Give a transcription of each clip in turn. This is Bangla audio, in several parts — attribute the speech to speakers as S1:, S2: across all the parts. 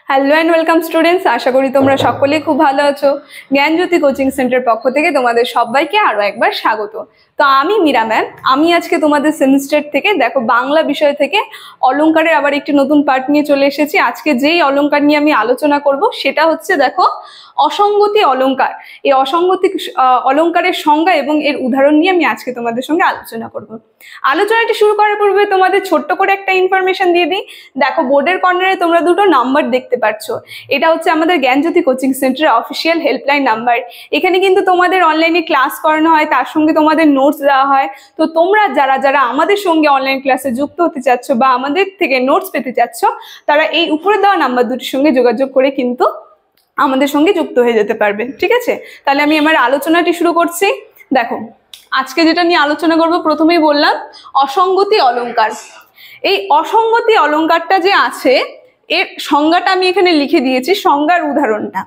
S1: হ্যালো অ্যান্ড ওয়েলকাম স্টুডেন্টস, আশা করি তোমরা সকলেই খুব ভালো আছো। জ্ঞানজ্যোতি কোচিং সেন্টার পক্ষ থেকে তোমাদের সবাইকে আরো একবার স্বাগত। তো আমি মীরা ম্যাম, আমি আজকে তোমাদের সেমিস্টার থেকে দেখো বাংলা বিষয় থেকে অলংকারের আবার একটি নতুন পার্ট নিয়ে চলে এসেছি। আজকে যেই অলংকার নিয়ে আমি আলোচনা করব সেটা হচ্ছে দেখো অসঙ্গতি অলংকার। এই অসঙ্গতি অলংকারের সংজ্ঞা এবং এর উদাহরণ নিয়ে আমি আজকে তোমাদের সঙ্গে আলোচনা করব। আলোচনাটি শুরু করার পূর্বে তোমাদের ছোট্ট করে একটা ইনফরমেশন দিয়ে দিই। দেখো বোর্ডের কর্নারে তোমরা দুটো নাম্বার দেখতে পাচ্ছ। এটা হচ্ছে আমাদের জ্ঞানজ্যোতি কোচিং সেন্টারের অফিসিয়াল হেল্পলাইন নাম্বার। এখানে কিন্তু তোমাদের অনলাইনে ক্লাস করানো হয়, তার সঙ্গে তোমাদের নোটস দেওয়া হয়। তো তোমরা যারা যারা আমাদের সঙ্গে অনলাইন ক্লাসে যুক্ত হতে চাচ্ছ বা আমাদের থেকে নোটস পেতে চাচ্ছ, তারা এই উপরে দেওয়া নাম্বার দুটির সঙ্গে যোগাযোগ করে কিন্তু আমাদের সঙ্গে যুক্ত হয়ে যেতে পারবে। ঠিক আছে, তাহলে আমি আমার আলোচনাটি শুরু করছি। দেখো আজকে যেটা নিয়ে আলোচনা করব, প্রথমেই বললাম অসঙ্গতি অলংকার। এই অসঙ্গতি অলংকারটা যে আছে এর সংজ্ঞাটা আমি এখানে লিখে দিয়েছি, সংজ্ঞার উদাহরণটা।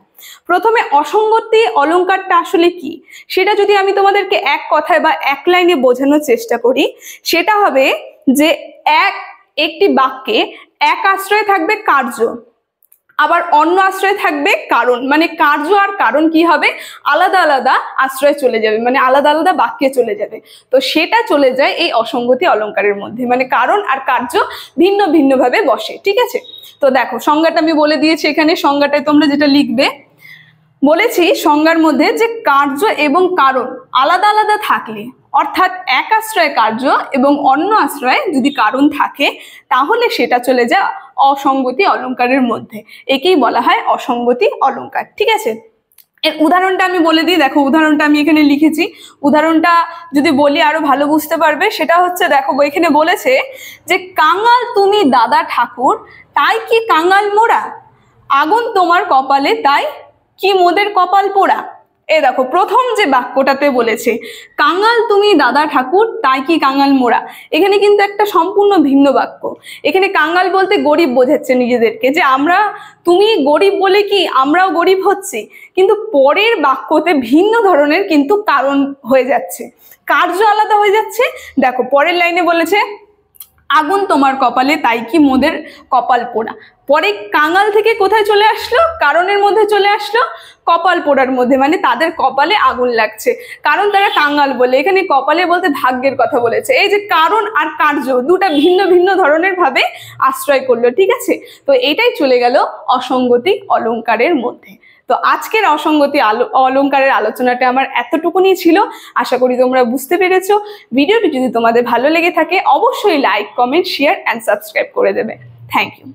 S1: প্রথমে অসঙ্গতি অলংকারটা আসলে কি সেটা যদি আমি তোমাদেরকে এক কথায় বা এক লাইনে বোঝানোর চেষ্টা করি, সেটা হবে যে একটি বাক্যে এক আশ্রয়ে থাকবে কার্য, আবার অন্য আশ্রয়ে থাকবে কারণ। মানে কার্য আর কারণ কি হবে, আলাদা আলাদা আশ্রয়ে চলে যাবে, মানে আলাদা আলাদা বাক্যে চলে যাবে। তো সেটা চলে যায় এই অসঙ্গতি অলংকারের মধ্যে, মানে কারণ আর কার্য ভিন্ন ভিন্ন ভাবে বসে। ঠিক আছে, তো দেখো সংজ্ঞাটা আমি বলে দিয়েছি। এখানে সংজ্ঞাটায় তোমরা যেটা লিখবে, বলেছি সংজ্ঞার মধ্যে যে কার্য এবং কারণ আলাদা আলাদা থাকলে, অর্থাৎ এক আশ্রয়ে কার্য এবং অন্য আশ্রয়ে যদি কারণ থাকে, তাহলে সেটা চলে যায় অসঙ্গতি অলংকারের মধ্যে। একেই বলা হয় অসঙ্গতি অলংকার। ঠিক আছে, এর উদাহরণটা আমি বলে দিই। দেখো উদাহরণটা আমি এখানে লিখেছি, উদাহরণটা যদি বলি আরো ভালো বুঝতে পারবে। সেটা হচ্ছে দেখো এখানে বলেছে যে কাঙাল তুমি দাদা ঠাকুর, তাই কি কাঙাল মোরা, আগুন তোমার কপালে তাই কি মোদের কপাল পোড়া। এ দেখো প্রথম যে বাক্যটাতে বলেছে কাঙাল তুমি দাদা ঠাকুর, তাই কি কাঙাল মোরা, এখানে কিন্তু একটা সম্পূর্ণ ভিন্ন বাক্য। এখানে কাঙাল বলতে গরিব বোঝাচ্ছে নিজেদেরকে, যে আমরা তুমি গরিব বলে কি আমরাও গরিব হচ্ছি। কিন্তু পরের বাক্যতে ভিন্ন ধরনের কিন্তু কারণ হয়ে যাচ্ছে, কার্য আলাদা হয়ে যাচ্ছে। দেখো পরের লাইনে বলেছে আগুন তোমার কপালে তাই কি মোদের কপাল পোড়া। পরে কাঙাল থেকে কোথায় চলে আসলো, কারণের মধ্যে চলে আসলো কপাল পোড়ার মধ্যে, মানে তাদের কপালে আগুন লাগছে, কারণ তারা কাঙাল বলে। এখানে কপালে বলতে ভাগ্যের কথা বলেছে। এই যে কারণ আর কার্য দুটা ভিন্ন ভিন্ন ধরনের ভাবে আশ্রয় করলো। ঠিক আছে, তো এটাই চলে গেল অসঙ্গতি অলংকারের মধ্যে। তো আজকের অসঙ্গতি অলংকারের আলোচনাটা আমার এতটুকুনি ছিল। আশা করি তোমরা বুঝতে পেরেছো। ভিডিওটি যদি তোমাদের ভালো লেগে থাকে অবশ্যই like, comment, share and subscribe করে দেবে। Thank you.